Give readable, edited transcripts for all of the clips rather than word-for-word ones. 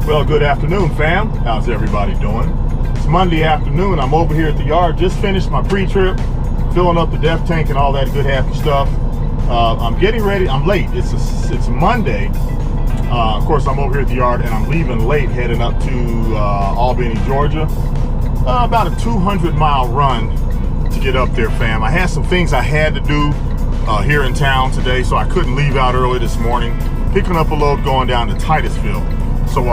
Well, good afternoon, fam. How's everybody doing? It's Monday afternoon. I'm over here at the yard. Just finished my pre-trip, filling up the def tank and all that good happy stuff. I'm getting ready. I'm late. It's Monday. Of course, I'm over here at the yard, and I'm leaving late, heading up to Albany, Georgia. About a 200-mile run to get up there, fam. I had some things I had to do here in town today, so I couldn't leave out early this morning. Picking up a load going down to Titusville. So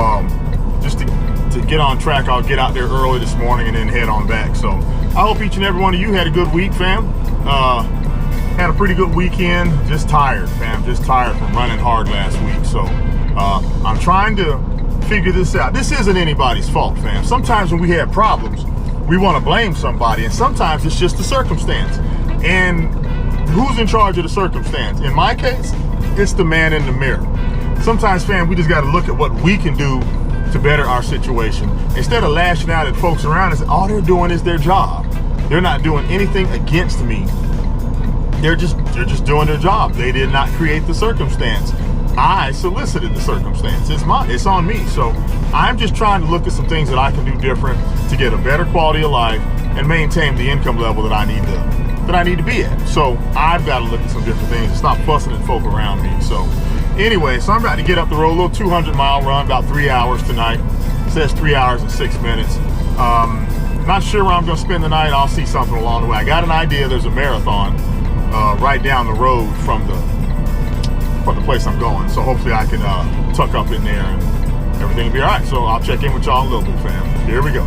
just to get on track, I'll get out there early this morning and then head on back. So I hope each and every one of you had a good week, fam. Had a pretty good weekend. Just tired, fam. Just tired from running hard last week. So I'm trying to figure this out. This isn't anybody's fault, fam. Sometimes when we have problems, we want to blame somebody, and sometimes it's just the circumstance. And who's in charge of the circumstance? In my case, it's the man in the mirror. Sometimes, fam, we just got to look at what we can do to better our situation. Instead of lashing out at folks around us, all they're doing is their job. They're not doing anything against me. They're just doing their job. They did not create the circumstance. I solicited the circumstance. It's on me. So I'm just trying to look at some things that I can do different to get a better quality of life and maintain the income level that I need to be at. So I've got to look at some different things and stop fussing at folk around me. So anyway, so I'm about to get up the road, a little 200-mile run, about 3 hours tonight. It says 3 hours and 6 minutes. Not sure where I'm going to spend the night. I'll see something along the way. I got an idea. There's a marathon right down the road from the place I'm going. So hopefully I can tuck up in there and everything will be all right. So I'll check in with y'all in a little bit, fam. Here we go.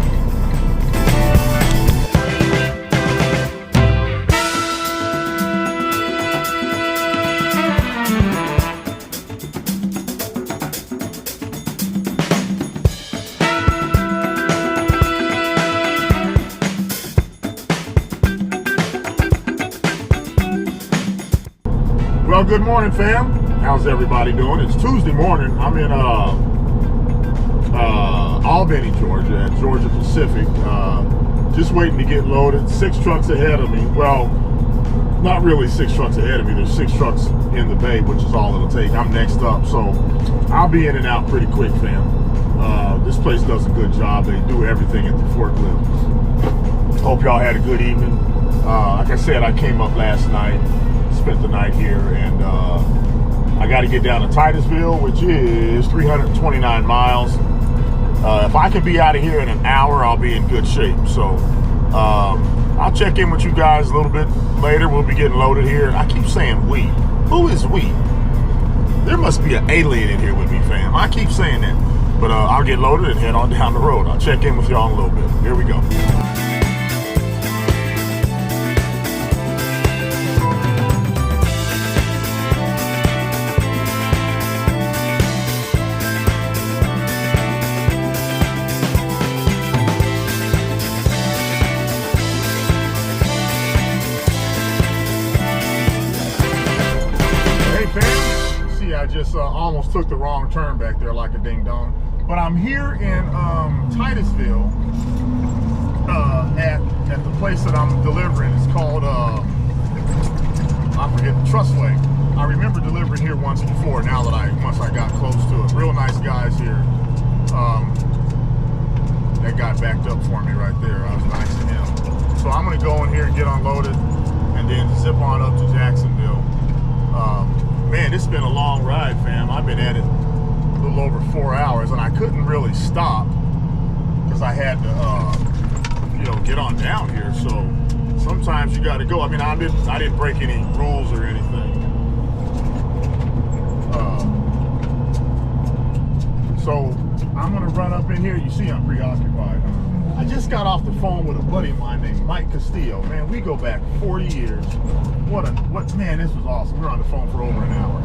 Well, good morning, fam. How's everybody doing? It's Tuesday morning. I'm in Albany, Georgia, at Georgia Pacific. Just waiting to get loaded. 6 trucks ahead of me. Well, not really 6 trucks ahead of me. There's 6 trucks in the bay, which is all it'll take. I'm next up, so I'll be in and out pretty quick, fam. This place does a good job. They do everything at the forklift. Hope y'all had a good evening. Like I said, I came up last night, spent the night here, and I got to get down to Titusville, which is 329 miles. If I can be out of here in an hour, I'll be in good shape. So I'll check in with you guys a little bit later. We'll be getting loaded here. I keep saying we. Who is we? There must be an alien in here with me, fam. I keep saying that. But I'll get loaded and head on down the road. I'll check in with y'all in a little bit. Here we go. I just almost took the wrong turn back there like a ding dong. But I'm here in Titusville at the place that I'm delivering. It's called, I forget, the Trustway. I remember delivering here once before, once I got close to it. Real nice guys here. That guy backed up for me right there. I was nice to him. So I'm going to go in here and get unloaded and then zip on up to Jacksonville. Man, it's been a long ride, fam. I've been at it a little over 4 hours, and I couldn't really stop because I had to, get on down here. So sometimes you got to go. I mean, I didn't break any rules or anything. So I'm gonna run up in here. You see, I'm preoccupied. I just got off the phone with a buddy of mine named Mike Castillo. Man, we go back 40 years. Man, this was awesome. We were on the phone for over an hour.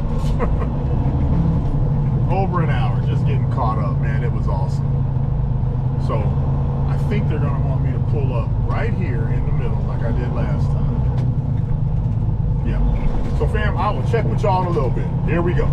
Over an hour, just getting caught up, man. It was awesome. So I think they're gonna want me to pull up right here in the middle like I did last time. Yeah. So fam, I will check with y'all in a little bit. Here we go.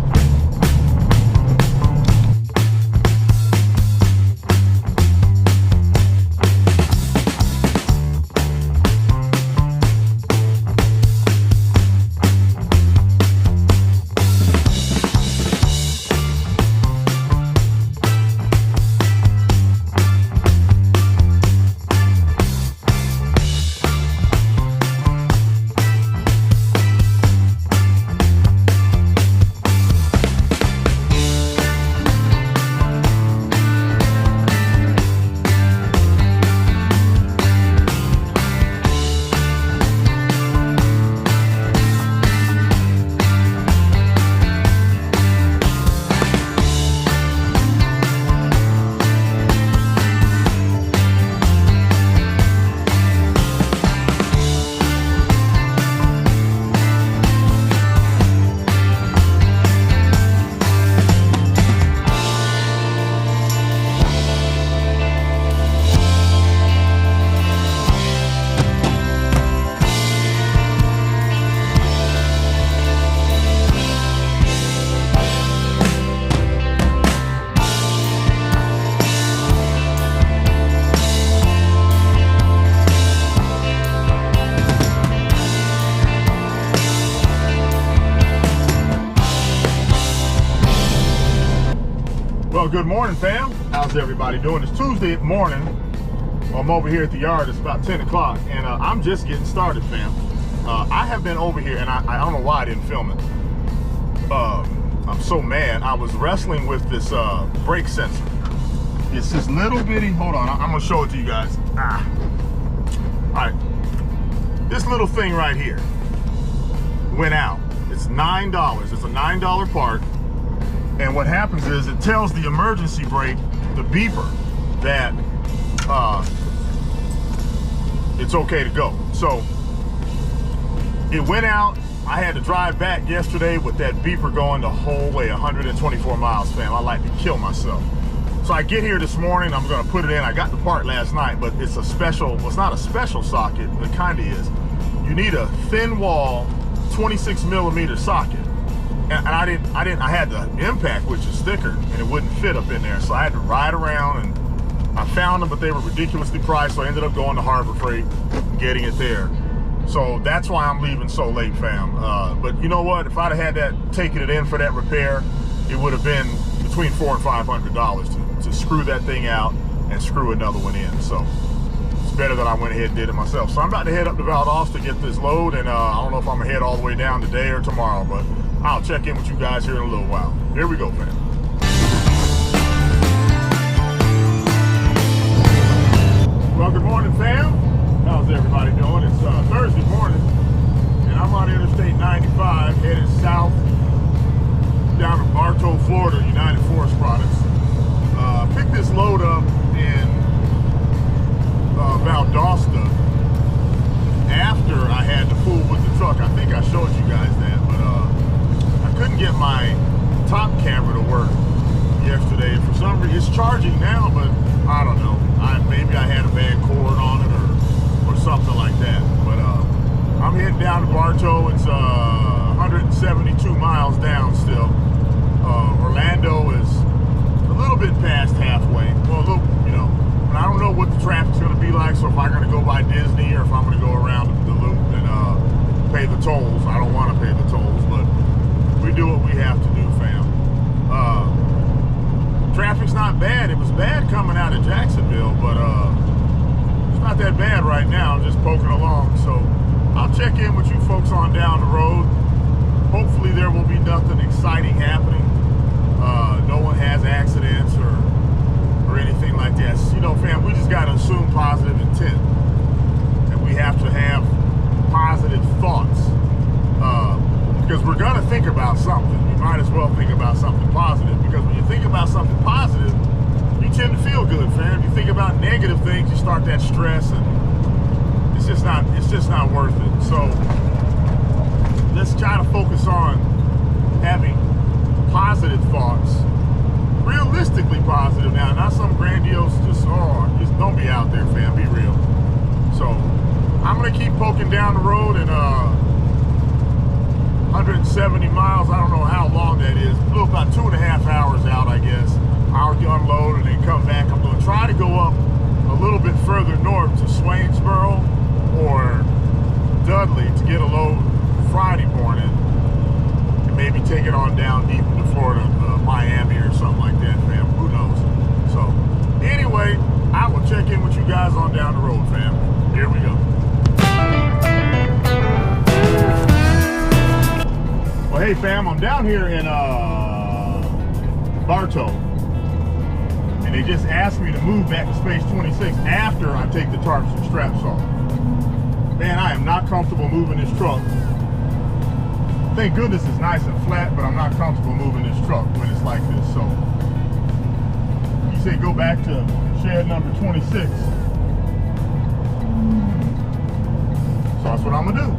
Well, good morning, fam. How's everybody doing? It's Tuesday morning. I'm over here at the yard. It's about 10 o'clock, and I'm just getting started, fam. I have been over here, and I don't know why I didn't film it. I'm so mad. I was wrestling with this brake sensor. It's this little bitty, hold on, I'm gonna show it to you guys. All right, this little thing right here went out. It's $9, it's a $9 part. And what happens is it tells the emergency brake, the beeper, that it's okay to go. So it went out. I had to drive back yesterday with that beeper going the whole way, 124 miles, fam. I like to kill myself. So I get here this morning, I'm gonna put it in. I got the part last night, but it's a special, well, it's not a special socket, but it kinda is. You need a thin wall, 26 millimeter socket. And I had the impact, which is thicker, and it wouldn't fit up in there. So I had to ride around, and I found them, but they were ridiculously priced. So I ended up going to Harbor Freight and getting it there. So that's why I'm leaving so late, fam. But you know what? If I'd have had that, taken it in for that repair, it would have been between $400 and $500 to screw that thing out and screw another one in. So it's better that I went ahead and did it myself. So I'm about to head up to Valdosta to get this load, and I don't know if I'm gonna head all the way down today or tomorrow, but I'll check in with you guys here in a little while. Here we go, fam. Well, good morning, fam. How's everybody doing? It's Thursday morning, and I'm on Interstate 95 headed south down to Bartow, Florida, United Forest Products. Picked this load up in Valdosta after I had to fool with the truck. I think I showed you guys that, but I couldn't get my top camera to work yesterday. For some reason, it's charging now, but I don't know. Maybe I had a bad cord on it or something like that. But I'm heading down to Bartow. It's 172 miles down still. Orlando is a little bit past halfway. Well, look, you know, but I don't know what the traffic's going to be like. So if I'm going to go by Disney or if I'm going to go around the loop and pay the tolls, I don't want to pay the tolls, but we do what we have to do, fam. Traffic's not bad. It was bad coming out of Jacksonville, but it's not that bad right now. I'm just poking along. So I'll check in with you folks on down the road. Hopefully there will be nothing exciting happening. No one has accidents or anything like that. You know, fam, we just got to assume positive intent. And we have to have positive thoughts. Because we're going to think about something. You might as well think about something positive, because when you think about something positive, you tend to feel good, fam. If you think about negative things, you start that stress, and it's just not worth it. So let's try to focus on having positive thoughts, realistically positive now, not some grandiose, just don't be out there, fam, be real. So I'm going to keep poking down the road, and 170 miles, I don't know how long that is, about 2.5 hours out, I guess. I'll unload and then come back. I'm going to try to go up a little bit further north to Swainsboro or Dudley to get a load Friday morning, and maybe take it on down deep into Florida, Miami or something like that, fam. Who knows? So anyway, I will check in with you guys on down the road, fam. Here we go. Well, hey, fam, I'm down here in Bartow, and they just asked me to move back to space 26 after I take the tarps and straps off. Man, I am not comfortable moving this truck. Thank goodness it's nice and flat, but I'm not comfortable moving this truck when it's like this. So you say go back to shed number 26. So that's what I'm gonna do.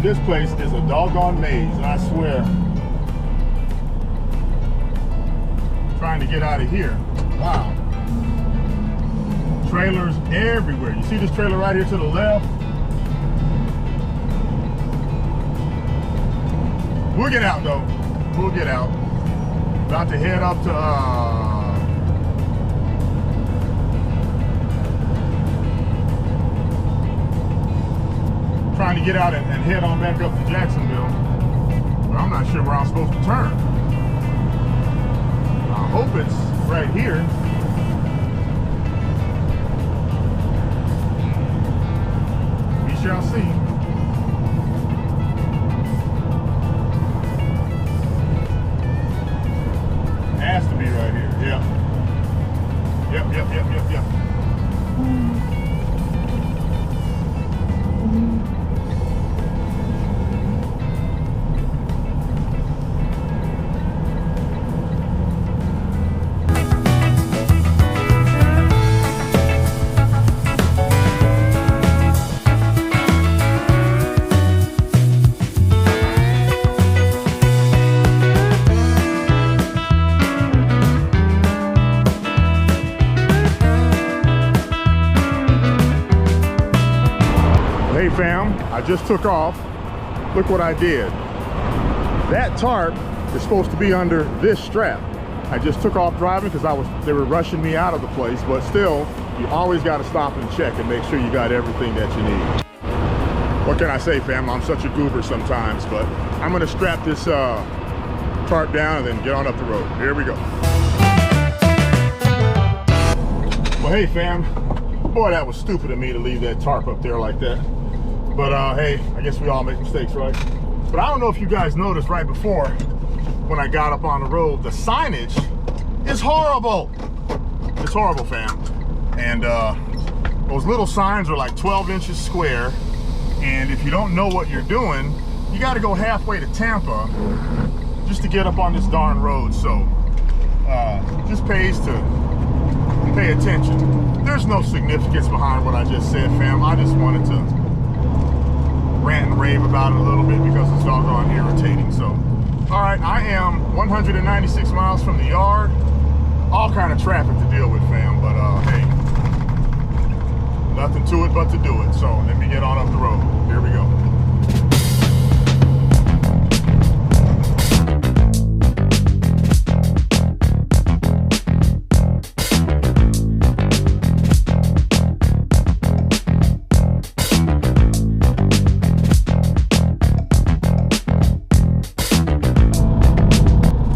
this place is a doggone maze, and I swear. Trying to get out of here. Wow. Trailers everywhere. You see this trailer right here to the left? We'll get out though. We'll get out. About to head up to trying to get out and head on back up to Jacksonville. But I'm not sure where I'm supposed to turn. I hope it's right here. We shall see. Has to be right here. Yep. Yep. Hey fam, I just took off. Look what I did. That tarp is supposed to be under this strap. I just took off driving because they were rushing me out of the place, but still, you always got to stop and check and make sure you got everything that you need. What can I say, fam? I'm such a goober sometimes, but I'm gonna strap this tarp down and then get on up the road. Here we go. Well, hey fam, boy, that was stupid of me to leave that tarp up there like that. But hey, I guess we all make mistakes, right? But I don't know if you guys noticed right before when I got up on the road, the signage is horrible. It's horrible, fam. And those little signs are like 12 inches square. And if you don't know what you're doing, you got to go halfway to Tampa just to get up on this darn road. So just pays to pay attention. There's no significance behind what I just said, fam. I just wanted to rant and rave about it a little bit because it's doggone irritating. So, all right, I am 196 miles from the yard. All kind of traffic to deal with, fam. But hey, nothing to it but to do it. So let me get on up the road. Here we go.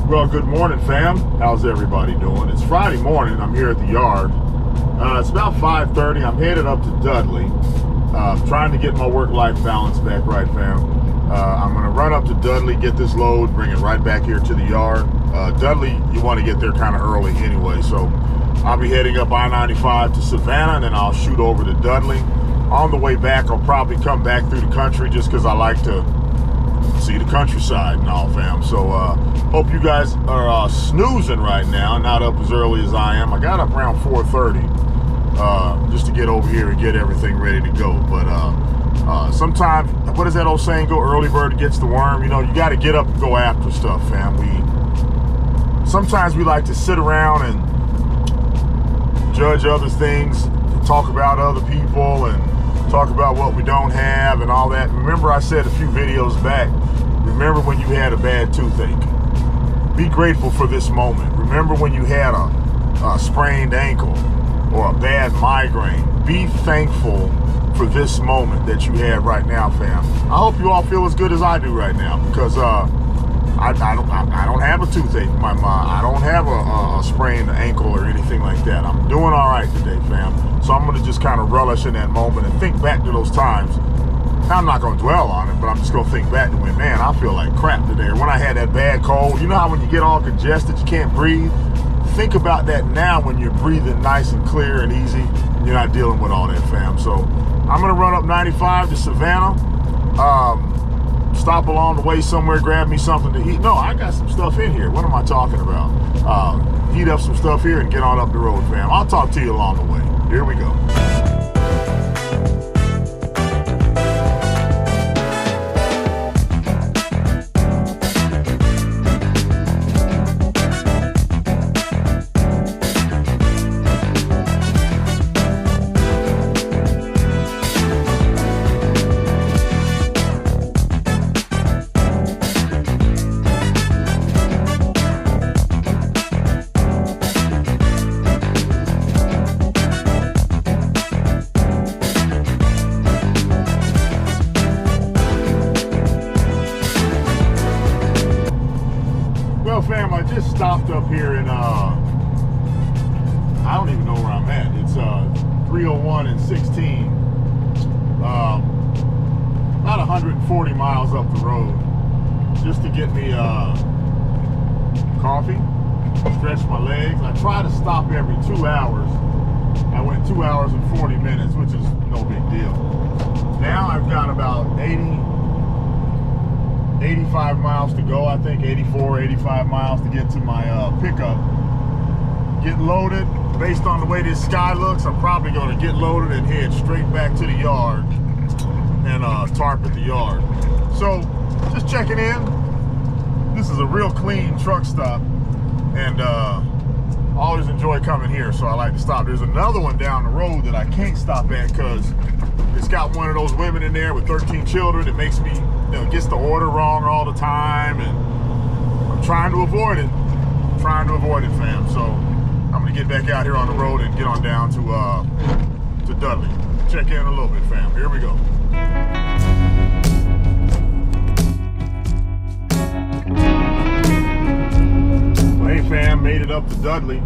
Well, good morning, fam. How's everybody doing? It's Friday morning. I'm here at the yard. It's about 5:30. I'm headed up to Dudley. Trying to get my work-life balance back right, fam. I'm going to run up to Dudley, get this load, bring it right back here to the yard. Dudley, you want to get there kind of early anyway, so I'll be heading up I-95 to Savannah, and then I'll shoot over to Dudley. On the way back, I'll probably come back through the country just because I like to see the countryside and all, fam. So hope you guys are snoozing right now, not up as early as I am. I got up around 4:30 just to get over here and get everything ready to go. But sometimes, what is that old saying, go early bird gets the worm? You know, you got to get up and go after stuff, fam. Sometimes we like to sit around and judge other things, talk about other people, and talk about what we don't have and all that. Remember, I said a few videos back, remember when you had a bad toothache. Be grateful for this moment. Remember when you had a sprained ankle or a bad migraine. Be thankful for this moment that you have right now, fam. I hope you all feel as good as I do right now, because I don't have a toothache. I don't have a sprained ankle or anything like that. I'm doing all right today, fam. So I'm gonna just kind of relish in that moment and think back to those times. I'm not gonna dwell on it, but I'm just gonna think back to when, man, I feel like crap today. Or when I had that bad cold. You know how when you get all congested, you can't breathe? Think about that now when you're breathing nice and clear and easy, and you're not dealing with all that, fam. So I'm gonna run up 95 to Savannah. Stop along the way somewhere, grab me something to eat. No, I got some stuff in here. What am I talking about? Heat up some stuff here and get on up the road, fam. I'll talk to you along the way. Here we go. just stopped up here in, I don't even know where I'm at. It's 301 and 16. About 140 miles up the road, just to get me coffee, stretch my legs. I try to stop every 2 hours. I went 2 hours and 40 minutes, which is no big deal. Now I've got about 85 miles to go. I think 84, 85 miles to get to my pickup. Get loaded. Based on the way this sky looks, I'm probably going to get loaded and head straight back to the yard and tarp at the yard. So just checking in. This is a real clean truck stop, and always enjoy coming here, so I like to stop. There's another one down the road that I can't stop at because it's got one of those women in there with 13 children. It makes me, gets the order wrong all the time, and I'm trying to avoid it. Fam. So I'm gonna get back out here on the road and get on down to Dudley. Check in a little bit, fam. Here we go. Well, hey fam, made it up to Dudley.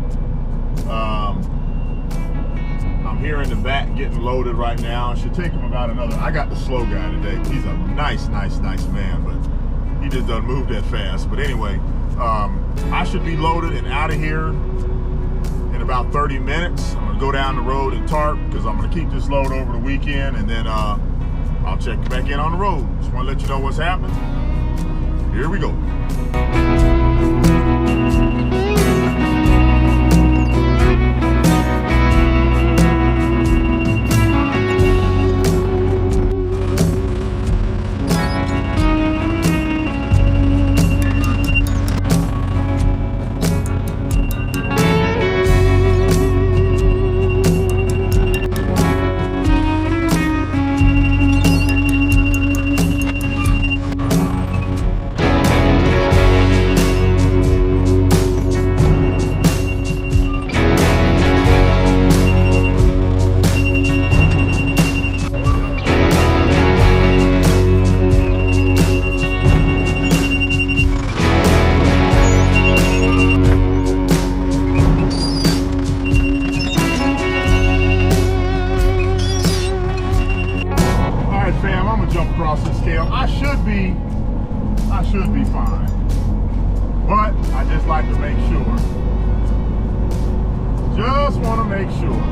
I'm here in the back getting loaded right now. It should take him about another. I got the slow guy today. He's a nice man, but he just doesn't move that fast. But anyway, I should be loaded and out of here in about 30 minutes. I'm gonna go down the road and tarp because I'm gonna keep this load over the weekend, and then I'll check back in on the road. Just want to let you know what's happening. Here we go. I should be fine, but I just like to make sure. Just want to make sure.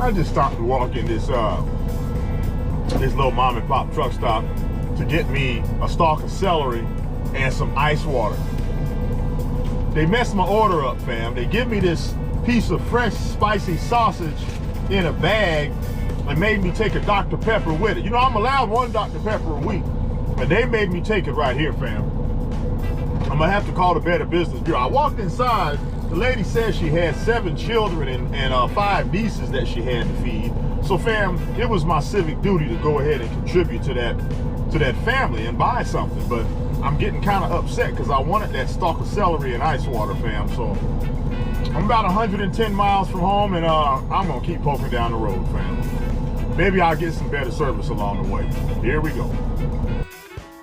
I just stopped to walk in this this little mom and pop truck stop to get me a stalk of celery and some ice water. They messed my order up, fam. They give me this piece of fresh spicy sausage in a bag and made me take a Dr. Pepper with it. You know, I'm allowed one Dr. Pepper a week, but they made me take it right here, fam. I'm gonna have to call the Better Business Bureau. I walked inside, the lady said she had 7 children and 5 nieces that she had to feed. So fam, it was my civic duty to go ahead and contribute to that family and buy something. But I'm getting kind of upset because I wanted that stalk of celery and ice water, fam. So I'm about 110 miles from home, and I'm gonna keep poking down the road, fam. Maybe I'll get some better service along the way. Here we go.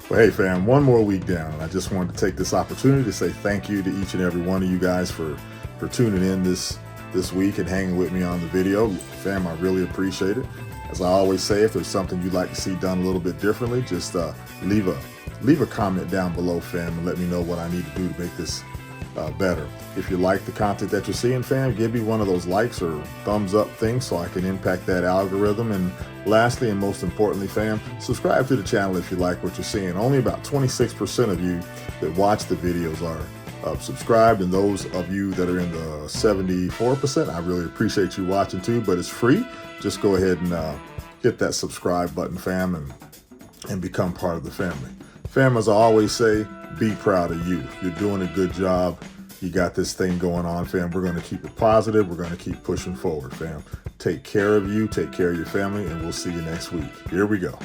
Well, hey fam, one more week down. I just wanted to take this opportunity to say thank you to each and every one of you guys for tuning in this week and hanging with me on the video. Fam, I really appreciate it. As I always say, if there's something you'd like to see done a little bit differently, just leave a comment down below, fam, and let me know what I need to do to make this better. If you like the content that you're seeing, fam, give me one of those likes or thumbs up things so I can impact that algorithm. And lastly, and most importantly, fam, subscribe to the channel if you like what you're seeing. Only about 26% of you that watch the videos are subscribed, and those of you that are in the 74%, I really appreciate you watching too, but it's free. Just go ahead and hit that subscribe button, fam, and become part of the family. Fam, as I always say, be proud of you. You're doing a good job. You got this thing going on, fam. We're going to keep it positive. We're going to keep pushing forward, fam. Take care of you, take care of your family, and we'll see you next week. Here we go.